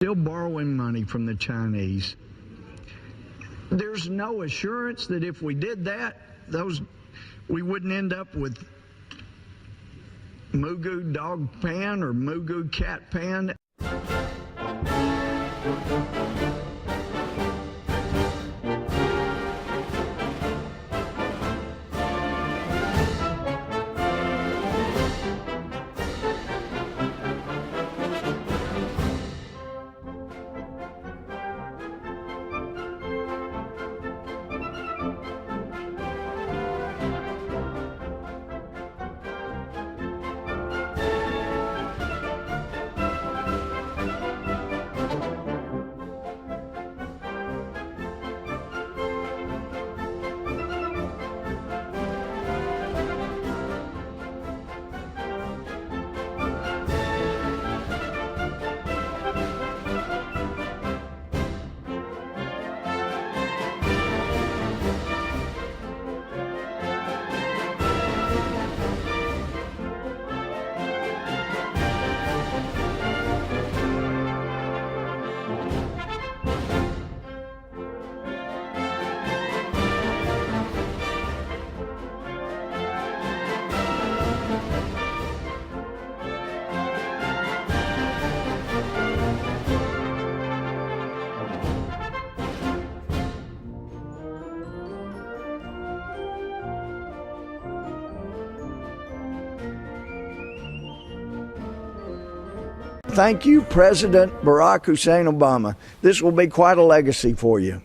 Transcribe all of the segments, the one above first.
still borrowing money from the Chinese. There's no assurance that if we did that, we wouldn't end up with Mugu dog pan or Mugu cat pan. Thank you, President Barack Hussein Obama. This will be quite a legacy for you.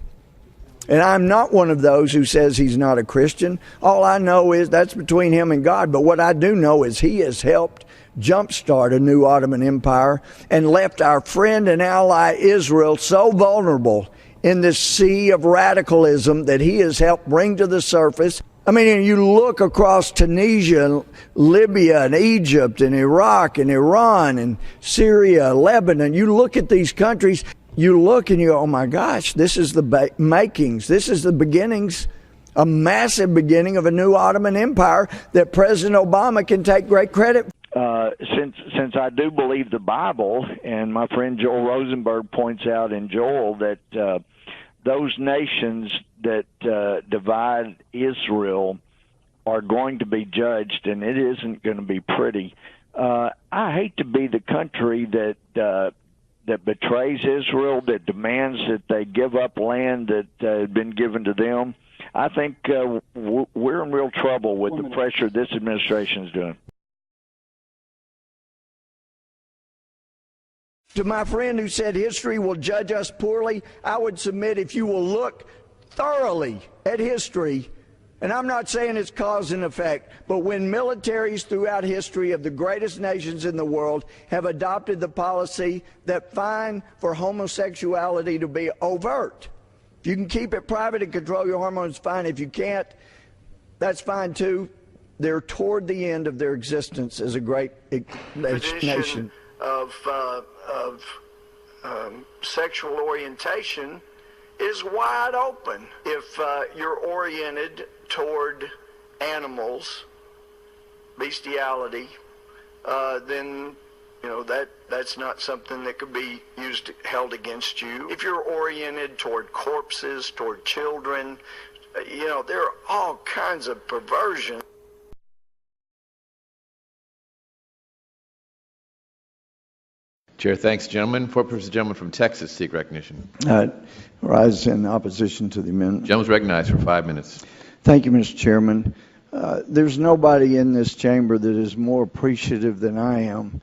And I'm not one of those who says he's not a Christian. All I know is that's between him and God. But what I do know is he has helped jumpstart a new Ottoman Empire and left our friend and ally Israel so vulnerable in this sea of radicalism that he has helped bring to the surface. I mean, you look across Tunisia, and Libya, and Egypt, and Iraq, and Iran, and Syria, Lebanon. You look at these countries, you look and you go, oh my gosh, this is the makings. This is the beginnings, a massive beginning of a new Ottoman Empire that President Obama can take great credit. Since I do believe the Bible, and my friend Joel Rosenberg points out in Joel that those nations that divide Israel are going to be judged, and it isn't going to be pretty. I hate to be the country that betrays Israel, that demands that they give up land that had been given to them. I think we're in real trouble with the pressure this administration is doing. To my friend who said history will judge us poorly, I would submit if you will look thoroughly at history, and I'm not saying it's cause and effect, but when militaries throughout history of the greatest nations in the world have adopted the policy that fine for homosexuality to be overt. If you can keep it private and control your hormones, fine. If you can't, that's fine too. They're toward the end of their existence as a great nation. Of sexual orientation is wide open. If you're oriented toward animals, bestiality, then that's not something that could be held against you. If you're oriented toward corpses, toward children, there are all kinds of perversion. Chair, thanks, gentlemen. For purpose, the gentleman from Texas seek recognition. Rise in opposition to the amendment. Gentleman's recognized for 5 minutes. Thank you, Mr. Chairman. There's nobody in this chamber that is more appreciative than I am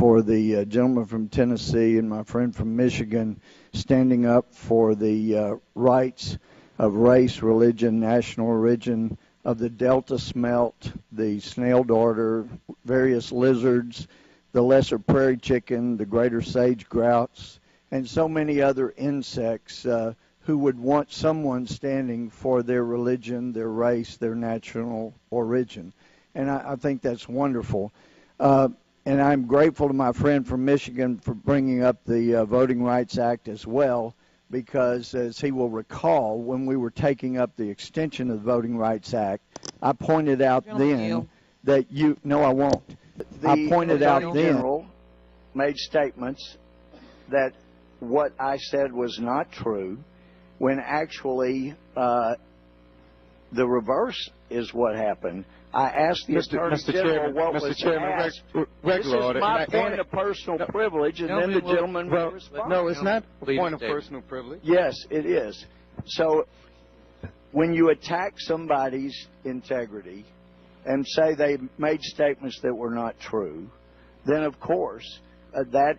for the gentleman from Tennessee and my friend from Michigan standing up for the rights of race, religion, national origin of the Delta smelt, the snail darter, various lizards, the lesser prairie chicken, the greater sage grouse, and so many other insects who would want someone standing for their religion, their race, their national origin. And I think that's wonderful. And I'm grateful to my friend from Michigan for bringing up the Voting Rights Act as well, because as he will recall, when we were taking up the extension of the Voting Rights Act, I pointed out then that no, I won't. I pointed out then, made statements that what I said was not true, when actually the reverse is what happened. I asked the Attorney General what was asked. This is my point of personal privilege, and then the gentleman will respond. No, it's not a point of personal privilege. Yes, it is. So when you attack somebody's integrity and say they made statements that were not true, then of course that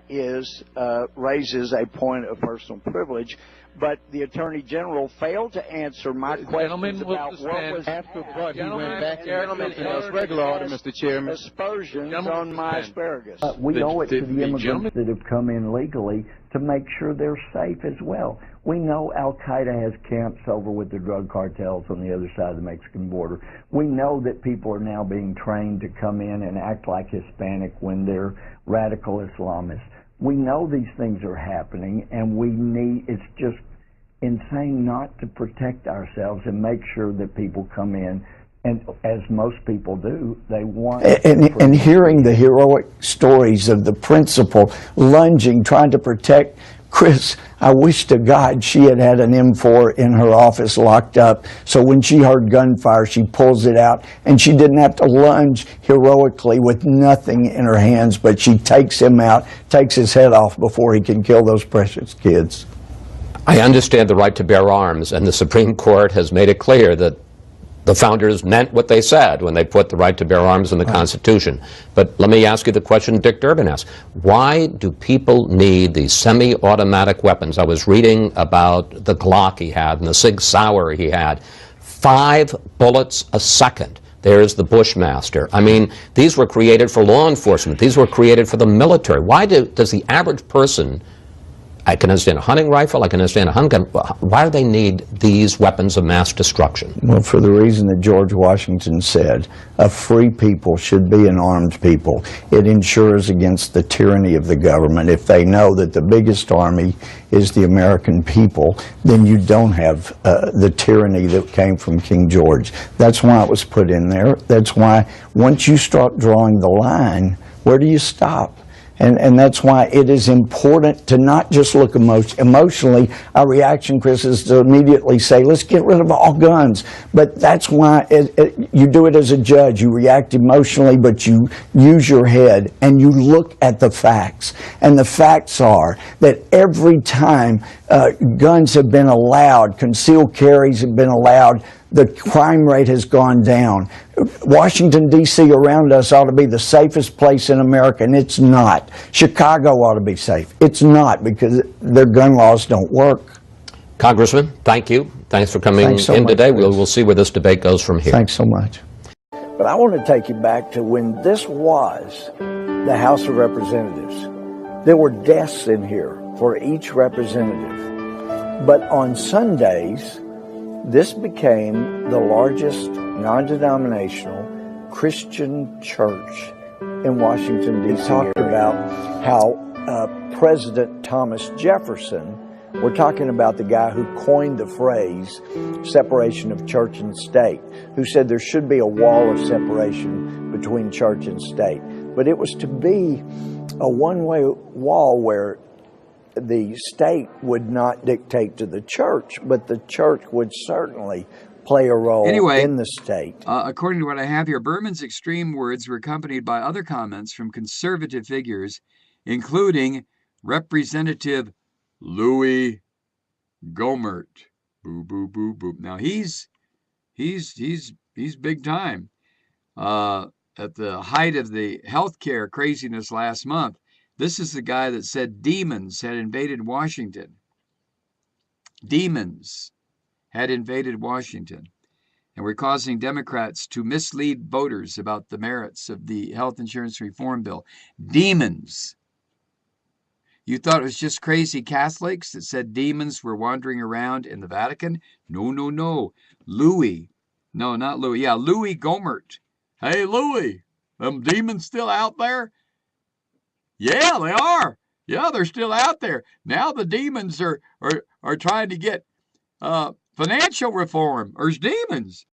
raises a point of personal privilege. But the Attorney General failed to answer my questions about what was after what he went back and something else. Regular order, Mr. Chairman. Aspersions on my asparagus. We owe it to the immigrants that have come in legally to make sure they're safe as well. We know Al-Qaeda has camps over with the drug cartels on the other side of the Mexican border. We know that people are now being trained to come in and act like Hispanic when they're radical Islamists. We know these things are happening, and it's just insane not to protect ourselves and make sure that people come in, and as most people do, they want... And hearing the heroic stories of the principal lunging, trying to protect Chris, I wish to God she had had an M4 in her office locked up, so when she heard gunfire, she pulls it out, and she didn't have to lunge heroically with nothing in her hands, but she takes him out, takes his head off before he can kill those precious kids. I understand the right to bear arms, and the Supreme Court has made it clear that the founders meant what they said when they put the right to bear arms in the Constitution. But let me ask you the question Dick Durbin asked. Why do people need these semi-automatic weapons? I was reading about the Glock he had and the Sig Sauer he had. 5 bullets a second. There's the Bushmaster. I mean, these were created for law enforcement. These were created for the military. Why does the average person... I can understand a hunting rifle, I can understand a handgun. Why do they need these weapons of mass destruction? Well, for the reason that George Washington said, a free people should be an armed people. It ensures against the tyranny of the government. If they know that the biggest army is the American people, then you don't have the tyranny that came from King George. That's why it was put in there. That's why once you start drawing the line, where do you stop? And that's why it is important to not just look emotionally. Our reaction, Chris, is to immediately say, let's get rid of all guns. But that's why you do it as a judge. You react emotionally, but you use your head and you look at the facts. And the facts are that every time guns have been allowed, concealed carries have been allowed, the crime rate has gone down. Washington, D.C. around us ought to be the safest place in America, and it's not. Chicago ought to be safe. It's not, because their gun laws don't work. Congressman, thank you. Thanks for coming in today. We'll see where this debate goes from here. Thanks so much. But I want to take you back to when this was the House of Representatives. There were desks in here for each representative. But on Sundays, this became the largest non-denominational Christian church in Washington, D.C. Talked about how President Thomas Jefferson, we're talking about the guy who coined the phrase separation of church and state, who said there should be a wall of separation between church and state. But it was to be a one-way wall where the state would not dictate to the church, but the church would certainly play a role in the state. According to what I have here, Berman's extreme words were accompanied by other comments from conservative figures, including Representative Louie Gohmert. Boo, boo, boo, boo. Now he's big time. At the height of the healthcare craziness last month, this is the guy that said demons had invaded Washington. Demons had invaded Washington and were causing Democrats to mislead voters about the merits of the health insurance reform bill. Demons. You thought it was just crazy Catholics that said demons were wandering around in the Vatican? No, no, no. Louie. No, not Louie. Yeah, Louie Gohmert. Hey, Louie, them demons still out there? Yeah, they are. Yeah, they're still out there. Now the demons are trying to get financial reform. There's demons.